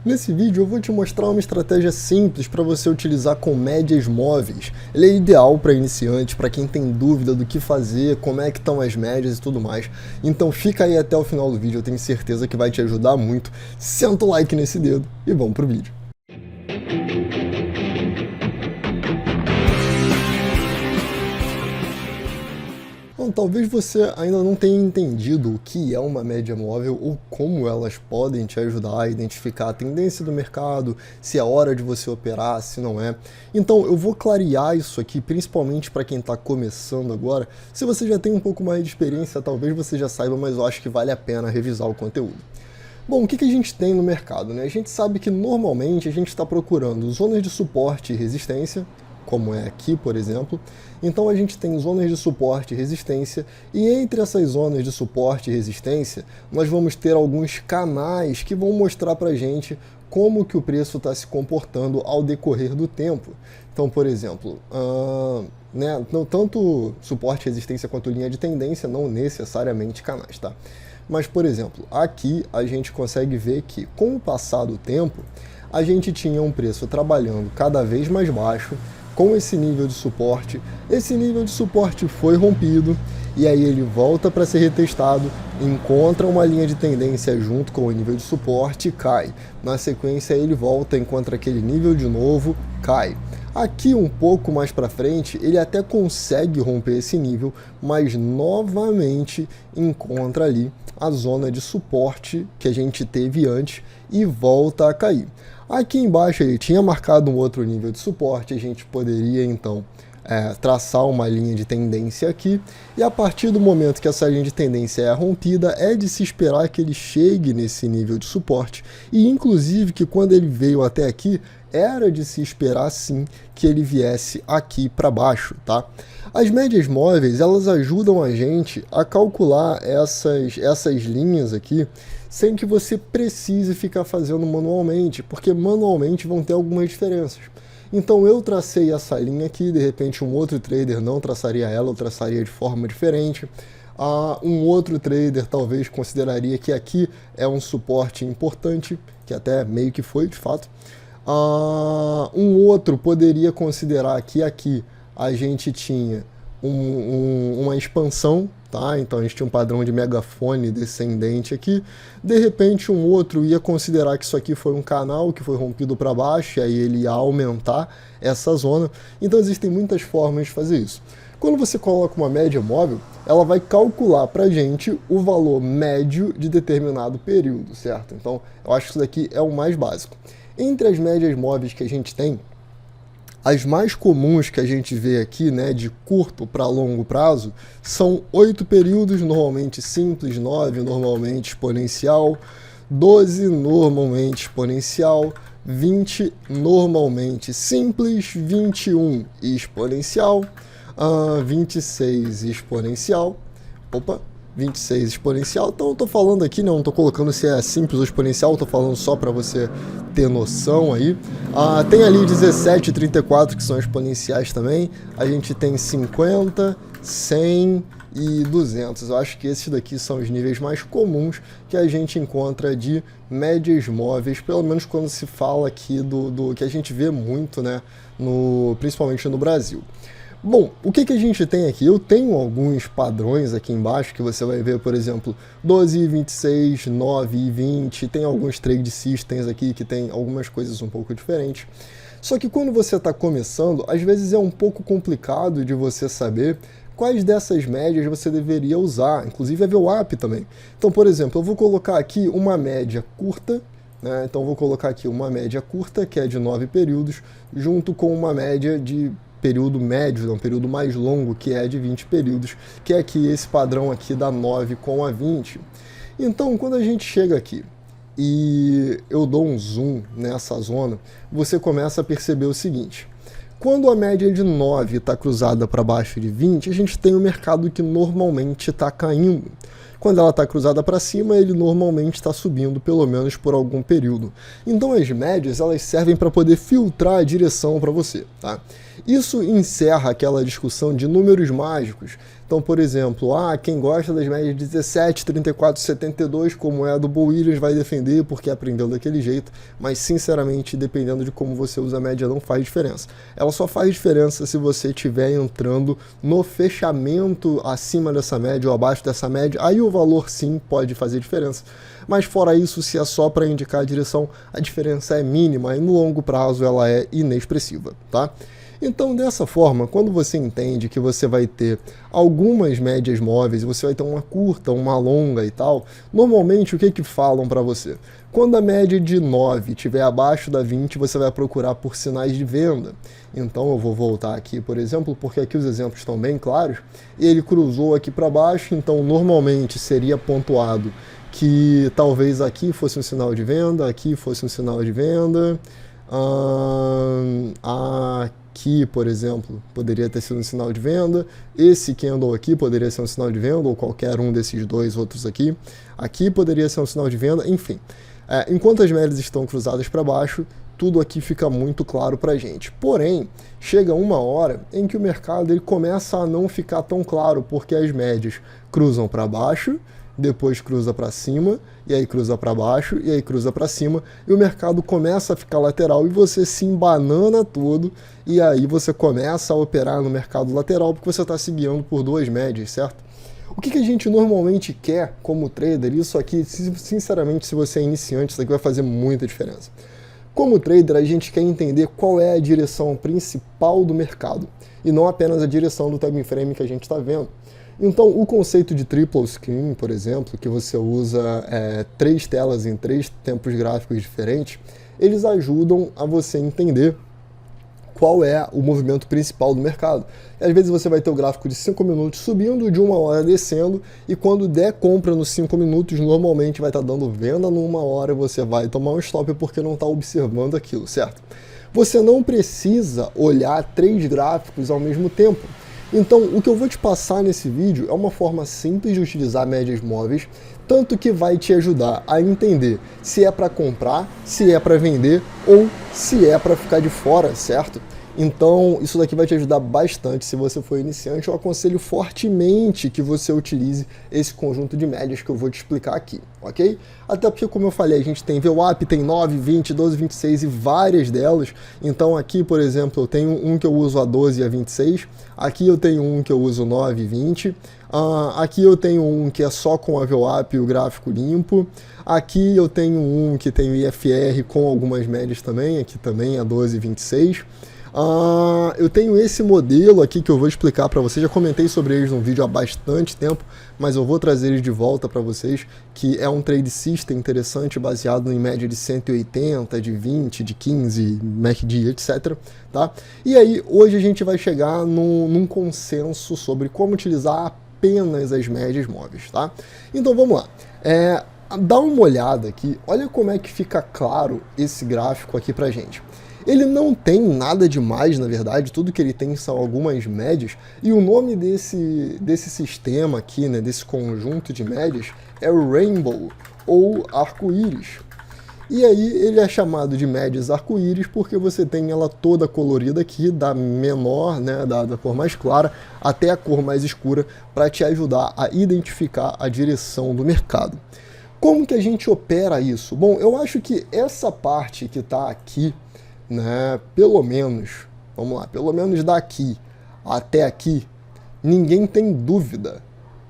Nesse vídeo eu vou te mostrar uma estratégia simples para você utilizar com médias móveis. Ele é ideal para iniciantes, para quem tem dúvida do que fazer, como é que estão as médias e tudo mais. Então fica aí até o final do vídeo, eu tenho certeza que vai te ajudar muito. Senta o like nesse dedo e vamos pro vídeo. Bom, talvez você ainda não tenha entendido o que é uma média móvel ou como elas podem te ajudar a identificar a tendência do mercado, se é hora de você operar, se não é. Então eu vou clarear isso aqui, principalmente para quem está começando agora. Se você já tem um pouco mais de experiência, talvez você já saiba, mas eu acho que vale a pena revisar o conteúdo. Bom, o que a gente tem no mercado, né? A gente sabe que normalmente a gente está procurando zonas de suporte e resistência, como é aqui, por exemplo. Então a gente tem zonas de suporte e resistência, e entre essas zonas de suporte e resistência, nós vamos ter alguns canais que vão mostrar para a gente como que o preço está se comportando ao decorrer do tempo. Então, por exemplo, tanto suporte e resistência quanto linha de tendência, não necessariamente canais, tá? Mas, por exemplo, aqui a gente consegue ver que, com o passar do tempo, a gente tinha um preço trabalhando cada vez mais baixo, com esse nível de suporte. Esse nível de suporte foi rompido, e aí ele volta para ser retestado, encontra uma linha de tendência junto com o nível de suporte e cai. Na sequência ele volta, encontra aquele nível de novo, cai. Aqui um pouco mais para frente ele até consegue romper esse nível, mas novamente encontra ali a zona de suporte que a gente teve antes e volta a cair. Aqui embaixo ele tinha marcado um outro nível de suporte, a gente poderia então traçar uma linha de tendência aqui, e a partir do momento que essa linha de tendência é rompida, é de se esperar que ele chegue nesse nível de suporte, e inclusive que quando ele veio até aqui, era de se esperar sim que ele viesse aqui para baixo, tá? As médias móveis, elas ajudam a gente a calcular essas linhas aqui sem que você precise ficar fazendo manualmente, porque manualmente vão ter algumas diferenças. Então eu tracei essa linha aqui, de repente um outro trader não traçaria ela, ou traçaria de forma diferente. Um outro trader talvez consideraria que aqui é um suporte importante, que até meio que foi de fato. Um outro poderia considerar que aqui a gente tinha uma expansão, tá? Então a gente tinha um padrão de megafone descendente aqui. De repente um outro ia considerar que isso aqui foi um canal que foi rompido para baixo, e aí ele ia aumentar essa zona. Então existem muitas formas de fazer isso. Quando você coloca uma média móvel, ela vai calcular para a gente o valor médio de determinado período, certo? Então eu acho que isso daqui é o mais básico. Entre as médias móveis que a gente tem, as mais comuns que a gente vê aqui, né, de curto para longo prazo, são 8 períodos, normalmente simples, 9 normalmente exponencial, 12 normalmente exponencial, 20 normalmente simples, 21 exponencial, 26 exponencial, 26 exponencial. Então eu estou falando aqui, não estou colocando se é simples ou exponencial, estou falando só para você ter noção aí. Tem ali 17 e 34 que são exponenciais também. A gente tem 50, 100 e 200. Eu acho que esses daqui são os níveis mais comuns que a gente encontra de médias móveis, pelo menos quando se fala aqui do que a gente vê muito, né, principalmente no Brasil. Bom, o que a gente tem aqui? Eu tenho alguns padrões aqui embaixo que você vai ver, por exemplo, 12 e 26, 9 e 20, tem alguns trade systems aqui que tem algumas coisas um pouco diferentes. Só que quando você está começando, às vezes é um pouco complicado de você saber quais dessas médias você deveria usar, inclusive a VWAP também. Então, por exemplo, eu vou colocar aqui uma média curta, né? Então eu vou colocar aqui uma média curta, que é de 9 períodos, junto com uma média de período médio, um período mais longo, que é de 20 períodos, que é aqui esse padrão aqui da 9 com a 20. Então, quando a gente chega aqui e eu dou um zoom nessa zona, você começa a perceber o seguinte: quando a média de 9 está cruzada para baixo de 20, a gente tem um mercado que normalmente está caindo. Quando ela está cruzada para cima, ele normalmente está subindo pelo menos por algum período. Então as médias elas servem para poder filtrar a direção para você, tá? Isso encerra aquela discussão de números mágicos. Então, por exemplo, quem gosta das médias 17, 34, 72, como é a do Bo Williams, vai defender porque aprendeu daquele jeito, mas sinceramente, dependendo de como você usa a média, não faz diferença. Ela só faz diferença se você estiver entrando no fechamento acima dessa média ou abaixo dessa média, aí o valor sim pode fazer diferença. Mas fora isso, se é só para indicar a direção, a diferença é mínima e no longo prazo ela é inexpressiva, tá? Então, dessa forma, quando você entende que você vai ter algumas médias móveis, você vai ter uma curta, uma longa e tal, normalmente o que falam para você? Quando a média de 9 estiver abaixo da 20, você vai procurar por sinais de venda. Então eu vou voltar aqui, por exemplo, porque aqui os exemplos estão bem claros. Ele cruzou aqui para baixo, então normalmente seria pontuado que talvez aqui fosse um sinal de venda, aqui fosse um sinal de venda, aqui, por exemplo, poderia ter sido um sinal de venda, esse candle aqui poderia ser um sinal de venda, ou qualquer um desses dois outros aqui, aqui poderia ser um sinal de venda, enfim. Enquanto as médias estão cruzadas para baixo, tudo aqui fica muito claro para a gente. Porém, chega uma hora em que o mercado ele começa a não ficar tão claro, porque as médias cruzam para baixo, depois cruza para cima, e aí cruza para baixo, e aí cruza para cima, e o mercado começa a ficar lateral, e você se embanana todo, e aí você começa a operar no mercado lateral, porque você está se guiando por duas médias, certo? O que a gente normalmente quer como trader, isso aqui, sinceramente, se você é iniciante, isso aqui vai fazer muita diferença. Como trader, a gente quer entender qual é a direção principal do mercado, e não apenas a direção do time frame que a gente está vendo. Então, o conceito de triple screen, por exemplo, que você usa 3 telas em 3 tempos gráficos diferentes, eles ajudam a você entender qual é o movimento principal do mercado. E, às vezes você vai ter o gráfico de 5 minutos subindo, de 1 hora descendo, e quando der compra nos 5 minutos, normalmente vai estar dando venda numa hora e você vai tomar um stop porque não está observando aquilo, certo? Você não precisa olhar 3 gráficos ao mesmo tempo. Então, o que eu vou te passar nesse vídeo é uma forma simples de utilizar médias móveis, tanto que vai te ajudar a entender se é para comprar, se é para vender ou se é para ficar de fora, certo? Então, isso daqui vai te ajudar bastante se você for iniciante. Eu aconselho fortemente que você utilize esse conjunto de médias que eu vou te explicar aqui, ok? Até porque, como eu falei, a gente tem VWAP, tem 9, 20, 12, 26 e várias delas. Então aqui, por exemplo, eu tenho um que eu uso a 12 e a 26. Aqui eu tenho um que eu uso 9 e 20. Aqui eu tenho um que é só com a VWAP e o gráfico limpo. Aqui eu tenho um que tem o IFR com algumas médias também. Aqui também é 12 e 26. Eu tenho esse modelo aqui que eu vou explicar para vocês, já comentei sobre eles num vídeo há bastante tempo, mas eu vou trazer eles de volta para vocês, que é um trade system interessante, baseado em média de 180, de 20, de 15, MACD, etc. Tá? E aí, hoje a gente vai chegar num consenso sobre como utilizar apenas as médias móveis, tá? Então vamos lá. Dá uma olhada aqui, olha como é que fica claro esse gráfico aqui pra gente. Ele não tem nada demais, na verdade, tudo que ele tem são algumas médias, e o nome desse sistema aqui, né, desse conjunto de médias, é o Rainbow, ou arco-íris. E aí ele é chamado de médias arco-íris porque você tem ela toda colorida aqui, da menor, né, da cor mais clara, até a cor mais escura, para te ajudar a identificar a direção do mercado. Como que a gente opera isso? Bom, eu acho que essa parte que está aqui, né, pelo menos, vamos lá, pelo menos daqui até aqui, ninguém tem dúvida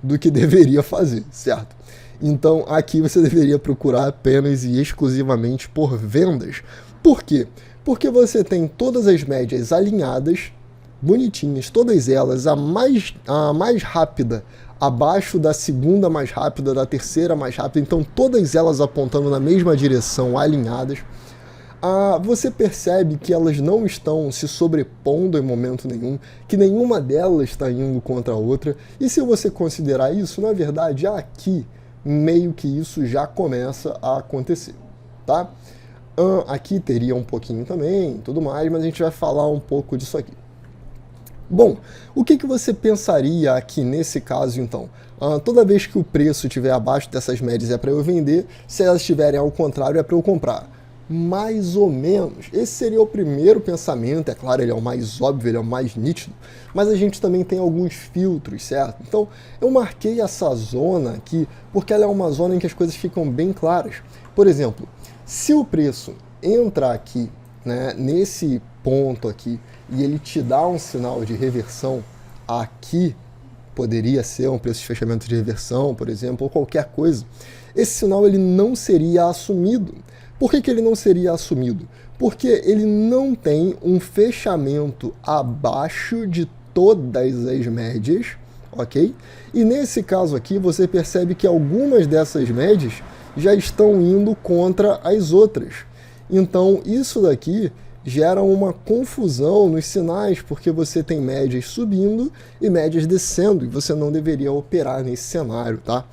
do que deveria fazer, certo? Então aqui você deveria procurar apenas e exclusivamente por vendas. Por quê? Porque você tem todas as médias alinhadas, bonitinhas, todas elas, a mais rápida abaixo da segunda mais rápida, da terceira mais rápida, então todas elas apontando na mesma direção, alinhadas. Você percebe que elas não estão se sobrepondo em momento nenhum, que nenhuma delas está indo contra a outra, e se você considerar isso, na verdade, aqui, meio que isso já começa a acontecer, tá? Aqui teria um pouquinho também, tudo mais, mas a gente vai falar um pouco disso aqui. Bom, o que você pensaria aqui nesse caso então? Toda vez que o preço estiver abaixo dessas médias é para eu vender, se elas estiverem ao contrário é para eu comprar. Mais ou menos. Esse seria o primeiro pensamento, é claro, ele é o mais óbvio, ele é o mais nítido, mas a gente também tem alguns filtros, certo? Então, eu marquei essa zona aqui porque ela é uma zona em que as coisas ficam bem claras. Por exemplo, se o preço entra aqui, né, nesse ponto aqui, e ele te dá um sinal de reversão aqui, poderia ser um preço de fechamento de reversão, por exemplo, ou qualquer coisa, esse sinal ele não seria assumido. Por que ele não seria assumido? Porque ele não tem um fechamento abaixo de todas as médias, ok? E nesse caso aqui, você percebe que algumas dessas médias já estão indo contra as outras. Então, isso daqui gera uma confusão nos sinais, porque você tem médias subindo e médias descendo, e você não deveria operar nesse cenário, tá?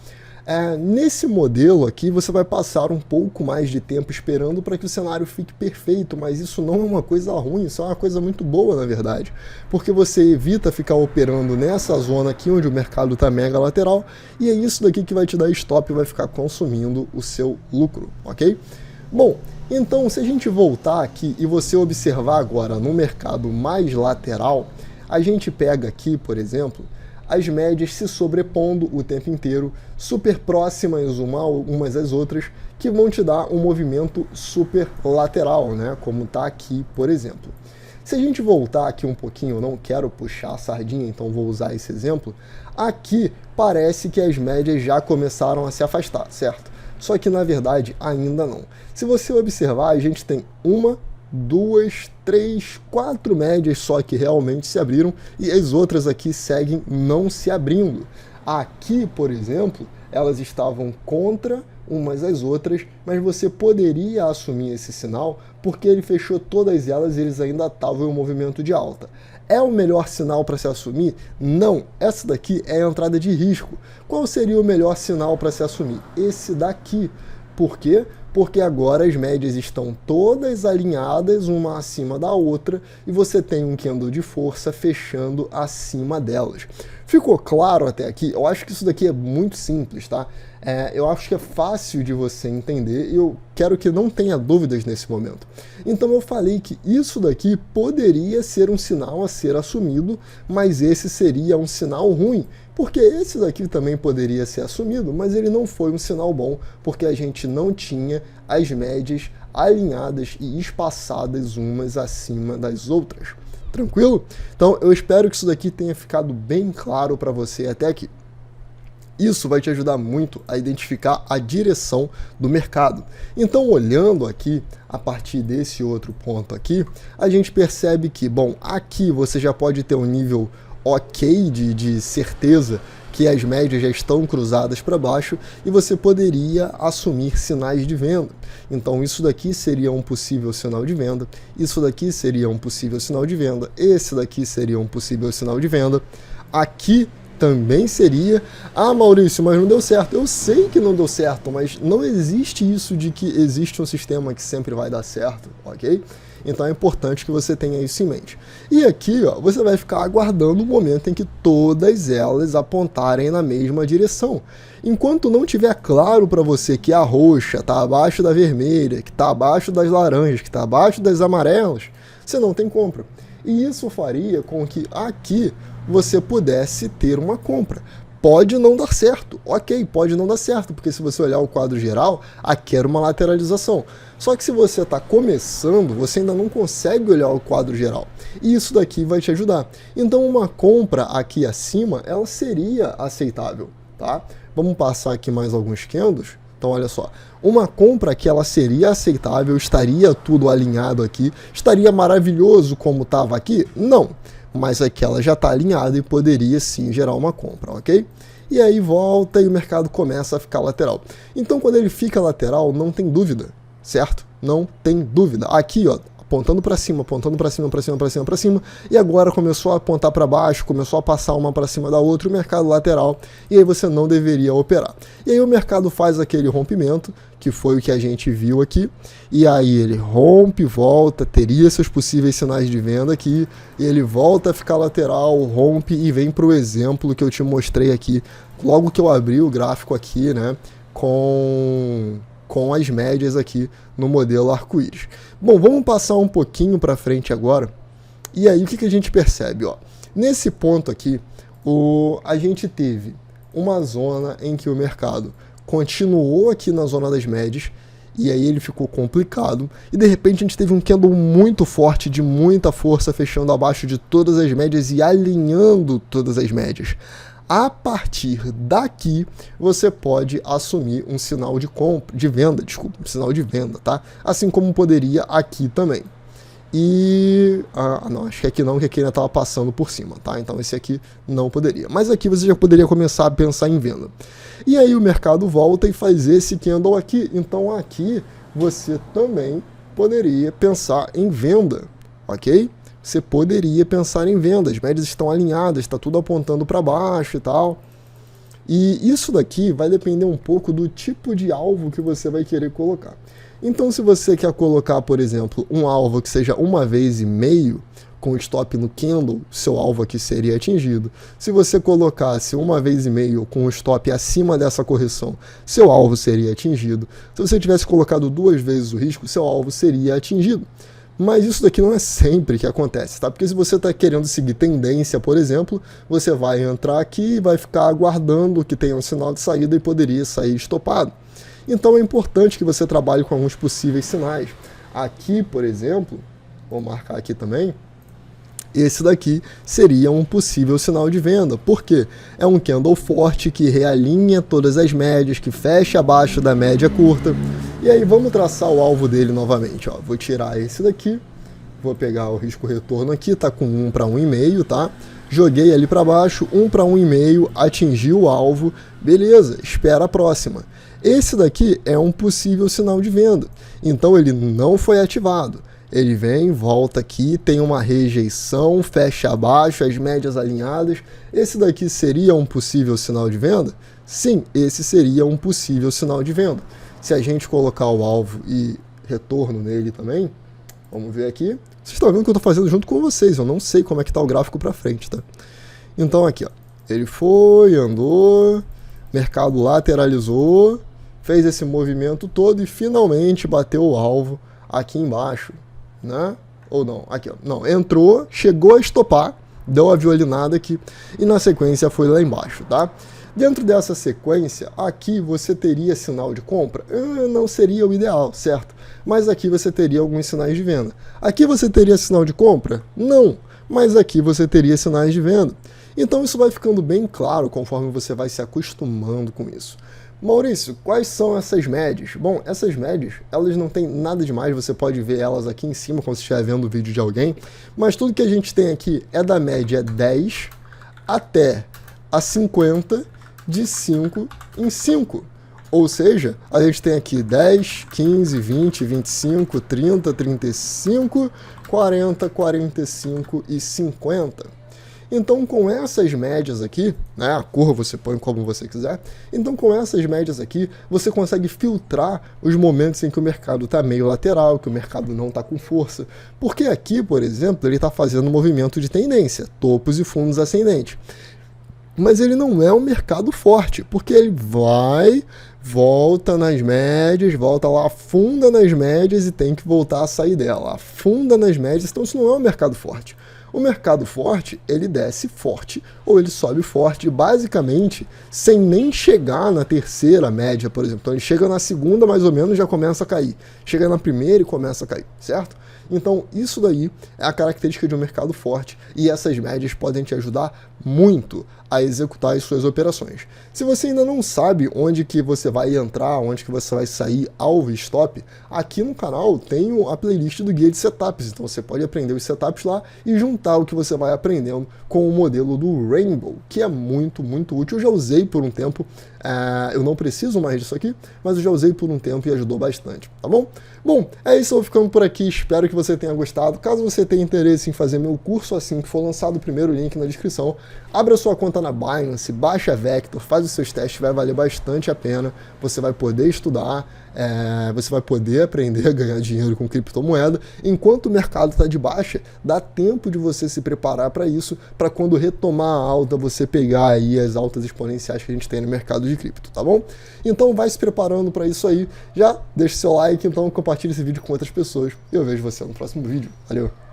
Nesse modelo aqui, você vai passar um pouco mais de tempo esperando para que o cenário fique perfeito, mas isso não é uma coisa ruim, isso é uma coisa muito boa, na verdade, porque você evita ficar operando nessa zona aqui, onde o mercado está mega lateral, e é isso daqui que vai te dar stop e vai ficar consumindo o seu lucro, ok? Bom, então se a gente voltar aqui e você observar agora no mercado mais lateral, a gente pega aqui, por exemplo, as médias se sobrepondo o tempo inteiro, super próximas umas às outras, que vão te dar um movimento super lateral, né? Como está aqui, por exemplo. Se a gente voltar aqui um pouquinho, eu não quero puxar a sardinha, então vou usar esse exemplo, aqui parece que as médias já começaram a se afastar, certo? Só que na verdade ainda não. Se você observar, a gente tem uma, duas, três, quatro médias só que realmente se abriram e as outras aqui seguem não se abrindo. Aqui, por exemplo, elas estavam contra umas às outras, mas você poderia assumir esse sinal porque ele fechou todas elas e eles ainda estavam em um movimento de alta. É o melhor sinal para se assumir? Não, essa daqui é a entrada de risco. Qual seria o melhor sinal para se assumir? Esse daqui. Por quê? Porque agora as médias estão todas alinhadas uma acima da outra e você tem um candle de força fechando acima delas. Ficou claro até aqui? Eu acho que isso daqui é muito simples, tá? Eu acho que é fácil de você entender e eu quero que não tenha dúvidas nesse momento. Então eu falei que isso daqui poderia ser um sinal a ser assumido, mas esse seria um sinal ruim, porque esse daqui também poderia ser assumido, mas ele não foi um sinal bom, porque a gente não tinha as médias alinhadas e espaçadas umas acima das outras. Tranquilo? Então eu espero que isso daqui tenha ficado bem claro para você até aqui. Isso vai te ajudar muito a identificar a direção do mercado. Então, olhando aqui, a partir desse outro ponto aqui, a gente percebe que, bom, aqui você já pode ter um nível ok de certeza que as médias já estão cruzadas para baixo e você poderia assumir sinais de venda. Então, isso daqui seria um possível sinal de venda, isso daqui seria um possível sinal de venda, esse daqui seria um possível sinal de venda, aqui também seria. Ah, Maurício, mas não deu certo. Eu sei que não deu certo, mas não existe isso de que existe um sistema que sempre vai dar certo, ok? Então é importante que você tenha isso em mente. E aqui, ó, você vai ficar aguardando o momento em que todas elas apontarem na mesma direção. Enquanto não tiver claro para você que a roxa está abaixo da vermelha, que está abaixo das laranjas, que está abaixo das amarelas, você não tem compra. E isso faria com que aqui você pudesse ter uma compra. Pode não dar certo, ok, pode não dar certo, porque se você olhar o quadro geral, aqui era uma lateralização. Só que se você está começando, você ainda não consegue olhar o quadro geral. E isso daqui vai te ajudar. Então uma compra aqui acima, ela seria aceitável, tá? Vamos passar aqui mais alguns candles. Então olha só, uma compra aqui ela seria aceitável, estaria tudo alinhado aqui, estaria maravilhoso como estava aqui? Não. Mas aqui ela já está alinhada e poderia sim gerar uma compra, ok? E aí volta e o mercado começa a ficar lateral. Então quando ele fica lateral, não tem dúvida, certo? Não tem dúvida. Aqui, ó, apontando para cima, apontando para cima, para cima, para cima, para cima, e agora começou a apontar para baixo, começou a passar uma para cima da outra, o mercado lateral, e aí você não deveria operar. E aí o mercado faz aquele rompimento, que foi o que a gente viu aqui, e aí ele rompe, volta, teria seus possíveis sinais de venda aqui, e ele volta a ficar lateral, rompe e vem para o exemplo que eu te mostrei aqui, logo que eu abri o gráfico aqui, né, com as médias aqui no modelo arco-íris. Bom, vamos passar um pouquinho para frente agora, e aí o que a gente percebe? Ó? Nesse ponto aqui, a gente teve uma zona em que o mercado continuou aqui na zona das médias, e aí ele ficou complicado, e de repente a gente teve um candle muito forte, de muita força, fechando abaixo de todas as médias e alinhando todas as médias. A partir daqui, você pode assumir um sinal de compra, de venda, desculpa, um sinal de venda, tá? Assim como poderia aqui também. E, não, acho que aqui não, que aqui ainda estava passando por cima, tá? Então esse aqui não poderia. Mas aqui você já poderia começar a pensar em venda. E aí o mercado volta e faz esse candle aqui. Então aqui você também poderia pensar em venda, ok? Você poderia pensar em venda. As médias estão alinhadas, está tudo apontando para baixo e tal. E isso daqui vai depender um pouco do tipo de alvo que você vai querer colocar. Então, se você quer colocar, por exemplo, um alvo que seja 1,5 vezes, com stop no candle, seu alvo aqui seria atingido. Se você colocasse 1,5 vezes com stop acima dessa correção, seu alvo seria atingido. Se você tivesse colocado 2 vezes o risco, seu alvo seria atingido. Mas isso daqui não é sempre que acontece, tá? Porque se você está querendo seguir tendência, por exemplo, você vai entrar aqui e vai ficar aguardando que tenha um sinal de saída e poderia sair estopado. Então é importante que você trabalhe com alguns possíveis sinais. Aqui, por exemplo, vou marcar aqui também, esse daqui seria um possível sinal de venda. Por quê? É um candle forte que realinha todas as médias, que fecha abaixo da média curta. E aí vamos traçar o alvo dele novamente. Ó. Vou tirar esse daqui, vou pegar o risco retorno aqui, tá com 1 para 1,5, tá? Joguei ali para baixo, 1 para 1,5, atingiu o alvo, beleza, espera a próxima. Esse daqui é um possível sinal de venda, então ele não foi ativado. Ele vem, volta aqui, tem uma rejeição, fecha abaixo, as médias alinhadas. Esse daqui seria um possível sinal de venda? Sim, esse seria um possível sinal de venda. Se a gente colocar o alvo e retorno nele também, vamos ver aqui. Vocês estão vendo que eu estou fazendo junto com vocês, eu não sei como é que está o gráfico para frente, tá? Então aqui, ó, ele foi, andou, mercado lateralizou, fez esse movimento todo e finalmente bateu o alvo aqui embaixo, né? Ou não, aqui ó, não, entrou, chegou a estopar, deu a violinada aqui e na sequência foi lá embaixo, tá? Dentro dessa sequência, aqui você teria sinal de compra? Não seria o ideal, certo? Mas aqui você teria alguns sinais de venda. Aqui você teria sinal de compra? Não, mas aqui você teria sinais de venda. Então isso vai ficando bem claro conforme você vai se acostumando com isso. Maurício, quais são essas médias? Bom, essas médias, elas não têm nada demais, você pode ver elas aqui em cima quando você estiver vendo o vídeo de alguém, mas tudo que a gente tem aqui é da média 10 até a 50 de 5 em 5. Ou seja, a gente tem aqui 10, 15, 20, 25, 30, 35, 40, 45 e 50. Então, com essas médias aqui, né, a curva você põe como você quiser, então com essas médias aqui, você consegue filtrar os momentos em que o mercado está meio lateral, que o mercado não está com força. Porque aqui, por exemplo, ele está fazendo um movimento de tendência, topos e fundos ascendentes. Mas ele não é um mercado forte, porque ele vai, volta nas médias, volta lá, afunda nas médias e tem que voltar a sair dela. Afunda nas médias, então isso não é um mercado forte. O mercado forte, ele desce forte ou ele sobe forte, basicamente, sem nem chegar na terceira média, por exemplo. Então ele chega na segunda, mais ou menos, já começa a cair. Chega na primeira e começa a cair, certo? Então isso daí é a característica de um mercado forte e essas médias podem te ajudar muito a executar as suas operações. Se você ainda não sabe onde que você vai entrar, onde que você vai sair, alvo e stop, aqui no canal tem a playlist do guia de setups, então você pode aprender os setups lá e juntar fundamental que você vai aprendendo com o modelo do Rainbow, que é muito, muito útil. Eu já usei por um tempo, eu não preciso mais disso aqui, mas eu já usei por um tempo e ajudou bastante, tá bom? Bom, é isso, eu vou ficando por aqui, espero que você tenha gostado. Caso você tenha interesse em fazer meu curso assim que for lançado, o primeiro link na descrição, abra sua conta na Binance, baixa a Vector, faz os seus testes, vai valer bastante a pena, você vai poder estudar, você vai poder aprender a ganhar dinheiro com criptomoeda. Enquanto o mercado está de baixa, dá tempo de você se preparar para isso, para quando retomar a alta, você pegar aí as altas exponenciais que a gente tem no mercado de cripto, tá bom? Então vai se preparando para isso aí, já deixa seu like, então compartilhe esse vídeo com outras pessoas e eu vejo você no próximo vídeo. Valeu!